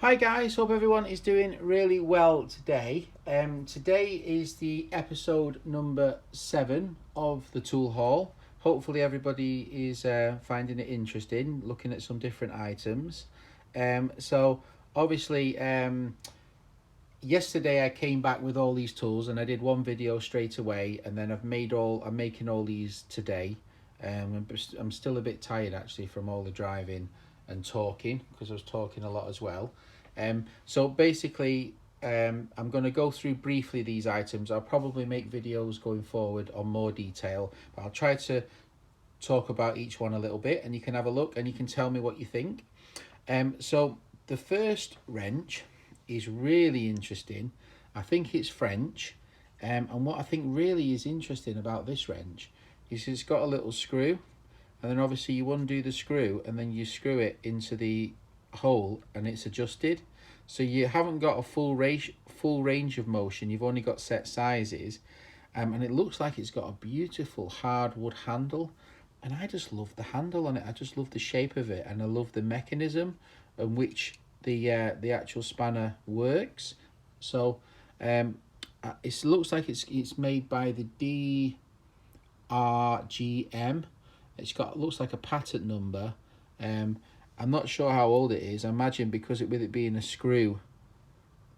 Hi guys, hope everyone is doing really well today. Today is the episode number 7 of the tool haul. Hopefully everybody is finding it interesting, looking at some different items. So obviously yesterday I came back with all these tools and I did one video straight away, and then I'm making all these today. I'm still a bit tired actually from all the driving and talking, because I was talking a lot as well. So basically I'm going to go through briefly these items. I'll probably make videos going forward on more detail, but I'll try to talk about each one a little bit, and you can have a look and you can tell me what you think. So the first wrench is really interesting. I think it's French, and what I think really is interesting about this wrench is it's got a little screw, and then obviously you undo the screw and then you screw it into the hole and it's adjusted. So you haven't got a full range of motion, you've only got set sizes, and it looks like it's got a beautiful hardwood handle, and I just love the handle on it. I just love the shape of it, and I love the mechanism in which the actual spanner works. So it looks like it's made by the DRGM. Looks like a patent number. I'm not sure how old it is. I imagine because with it being a screw,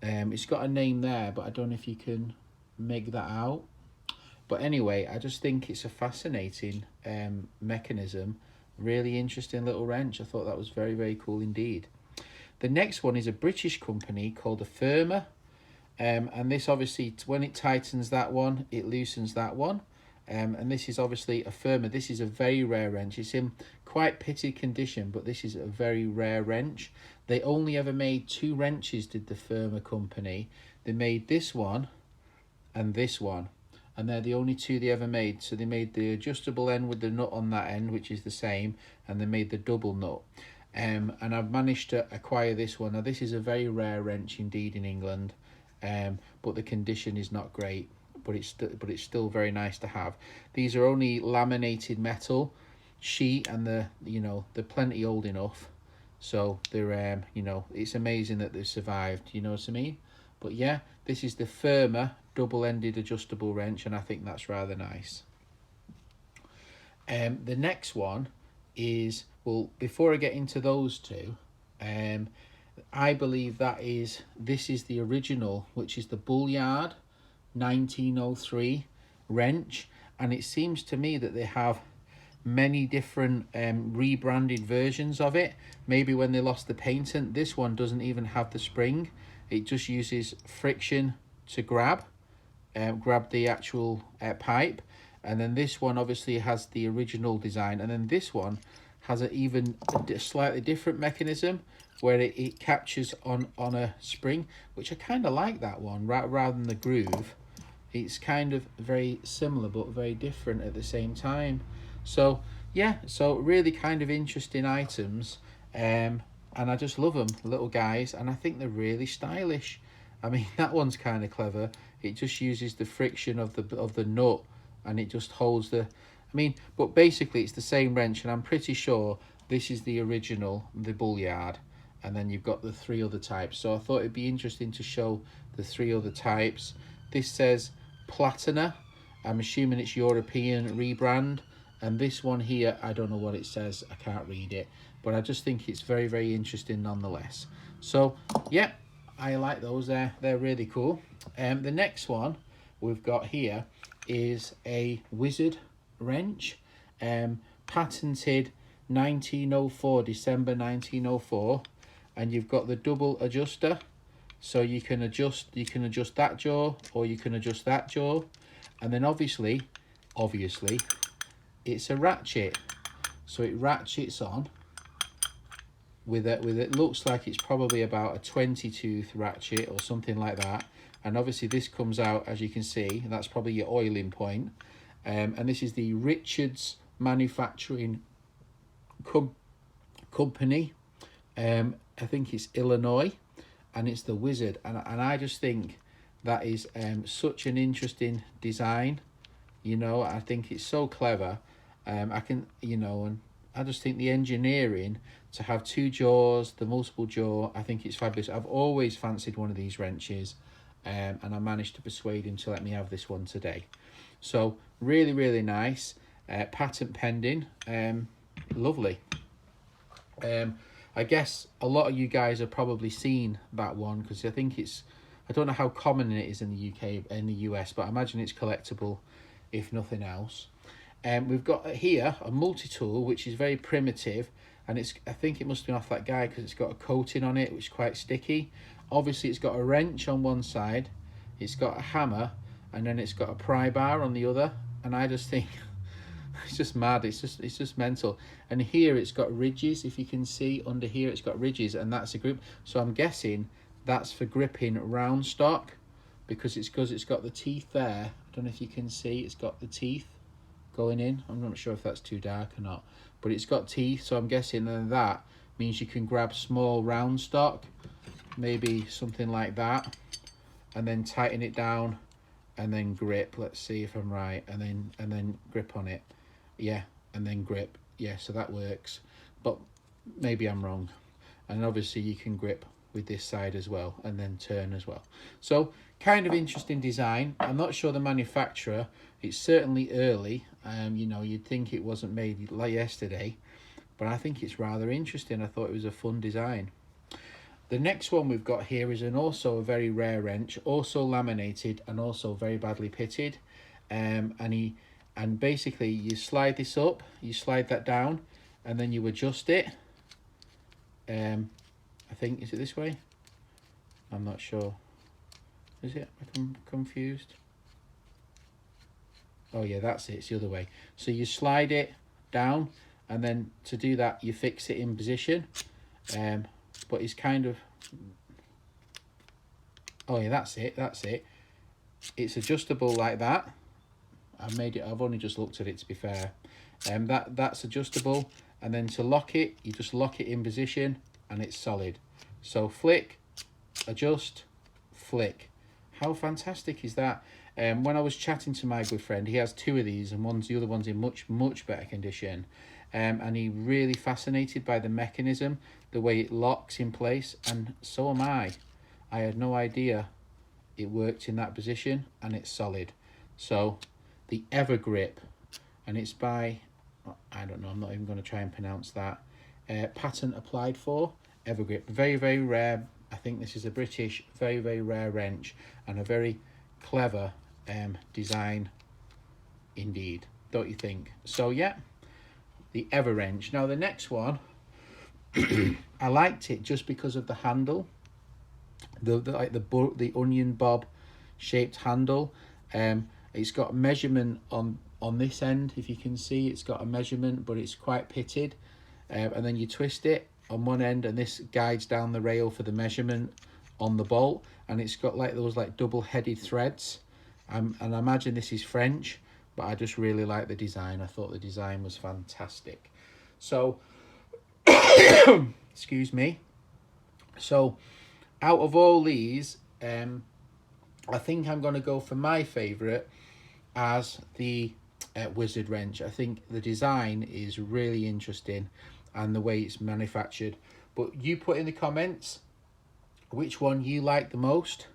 it's got a name there, but I don't know if you can make that out. But anyway, I just think it's a fascinating mechanism. Really interesting little wrench. I thought that was very, very cool indeed. The next one is a British company called a Firma. And this obviously, when it tightens that one, it loosens that one. And this is obviously a Firma. This is a very rare wrench. It's in quite pitted condition, but this is a very rare wrench. They only ever made 2 wrenches, did the Firma company. They made this one and this one, and they're the only 2 they ever made. So they made the adjustable end with the nut on that end, which is the same, and they made the double nut. And I've managed to acquire this one. Now this is a very rare wrench indeed in England, but the condition is not great. But it's still very nice to have. These are only laminated metal sheet, and they're plenty old enough, so they're it's amazing that they've survived. You know what I mean? But yeah, this is the Firma double-ended adjustable wrench, and I think that's rather nice. The next one is, well, before I get into those two, I believe this is the original, which is the Bullyard 1903 wrench, and it seems to me that they have many different rebranded versions of it. Maybe when they lost the patent. This one doesn't even have the spring, it just uses friction to grab the actual pipe. And then this one obviously has the original design, and then this one has a slightly different mechanism where it captures on a spring, which I kind of like that one rather than the groove. It's kind of very similar but very different at the same time. So yeah, so really kind of interesting items, and I just love them, little guys, and I think they're really stylish. I mean, that one's kind of clever. It just uses the friction of the nut, and it just holds but basically it's the same wrench, and I'm pretty sure this is the original, the Bullyard, and then you've got the 3 other types. So I thought it'd be interesting to show the 3 other types. This says Platina. I'm assuming it's European rebrand. And this one here, I don't know what it says. I can't read it. But I just think it's very, very interesting nonetheless. So, yeah, I like those. They're really cool. The next one we've got here is a Wizard wrench. Patented 1904, December 1904. And you've got the double adjuster. So you can adjust that jaw, or you can adjust that jaw, and then obviously it's a ratchet, so it ratchets on with it looks like it's probably about a 20 tooth ratchet or something like that. And obviously this comes out, as you can see, that's probably your oiling point. And this is the Richards Manufacturing Company. I think it's Illinois, and it's the Wizard, and I just think that is such an interesting design. I think it's so clever. And I just think the engineering to have 2 jaws, the multiple jaw, I think it's fabulous. I've always fancied one of these wrenches, and I managed to persuade him to let me have this one today. So really, really nice. Patent pending. Lovely. I guess a lot of you guys have probably seen that one, because I think I don't know how common it is in the UK, in the US, but I imagine it's collectible, if nothing else. We've got here a multi-tool, which is very primitive, and I think it must have been off that guy, because it's got a coating on it, which is quite sticky. Obviously, it's got a wrench on one side, it's got a hammer, and then it's got a pry bar on the other, and I just think it's just mad. It's just mental. And here it's got ridges. If you can see under here, it's got ridges, and that's a grip. So I'm guessing that's for gripping round stock, because it's got the teeth there. I don't know if you can see. It's got the teeth going in. I'm not sure if that's too dark or not, but it's got teeth. So I'm guessing that means you can grab small round stock, maybe something like that, and then tighten it down, and then grip. Let's see if I'm right. And then grip on it. Yeah, and then grip. Yeah, so that works, but maybe I'm wrong. And obviously you can grip with this side as well, and then turn as well. So kind of interesting design. I'm not sure the manufacturer. It's certainly early. You know, you'd think it wasn't made like yesterday, but I think it's rather interesting. I thought it was a fun design. The next one we've got here is also a very rare wrench, also laminated and also very badly pitted. And basically you slide this up, you slide that down, and then you adjust it. I think, is it this way? I'm not sure. Is it? I'm confused. Oh yeah, that's it. It's the other way. So you slide it down, and then to do that you fix it in position. But it's kind of, oh yeah, that's it. It's adjustable like that. I've only just looked at it, to be fair. That's adjustable, and then to lock it, you just lock it in position, and it's solid. So flick, adjust, flick. How fantastic is that? When I was chatting to my good friend, he has 2 of these, and the other one's in much better condition. And he really fascinated by the mechanism, the way it locks in place, and so am I. I had no idea it worked in that position, and it's solid. So the Evergrip, and it's by, I don't know, I'm not even going to try and pronounce that. Patent applied for, Evergrip. Very, very rare. I think this is a British, very, very rare wrench, and a very clever design indeed, don't you think? So yeah, the Ever wrench. Now the next one, I liked it just because of the handle, the onion bob shaped handle. It's got measurement on this end, if you can see. It's got a measurement, but it's quite pitted, and then you twist it on one end, and this guides down the rail for the measurement on the bolt, and it's got like those like double-headed threads. And I imagine this is French, but I just really like the design. I thought the design was fantastic. So excuse me. So out of all these, I think I'm going to go for my favorite as the Wizard wrench. I think the design is really interesting, and the way it's manufactured. But you put in the comments which one you like the most.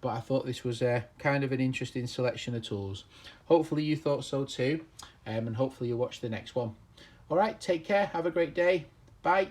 But I thought this was kind of an interesting selection of tools. Hopefully you thought so too, and hopefully you'll watch the next one. All right, take care, have a great day, bye.